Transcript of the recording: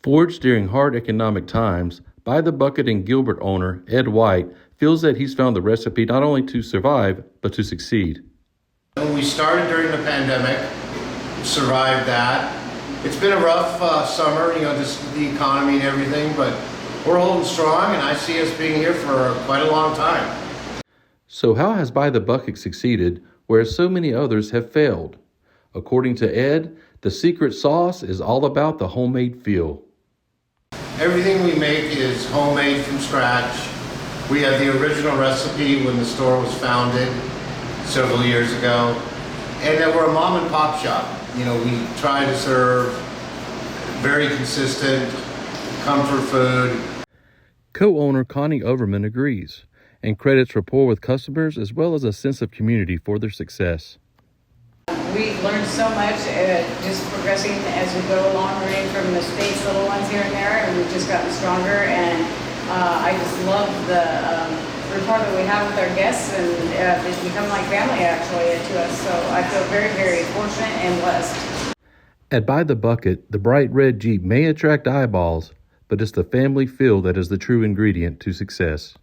Forged during hard economic times, By the Bucket and Gilbert owner Ed White feels that he's found the recipe not only to survive, but to succeed. We started during the pandemic, survived that. It's been a rough summer, just the economy and everything, but we're holding strong, and I see us being here for quite a long time. So how has By the Bucket succeeded, whereas so many others have failed? According to Ed, the secret sauce is all about the homemade feel. Everything we make is homemade from scratch. We have the original recipe when the store was founded several years ago. And then we're a mom and pop shop. We try to serve very consistent, comfort food. Co-owner Connie Overman agrees and credits rapport with customers as well as a sense of community for their success. We've learned so much just progressing as we go along, learning from mistakes, little ones here and there, and we've just gotten stronger. And I just love the rapport that we have with our guests, and it's become like family actually to us. So I feel very, very fortunate and blessed. At By the Bucket, the bright red Jeep may attract eyeballs, but it's the family feel that is the true ingredient to success.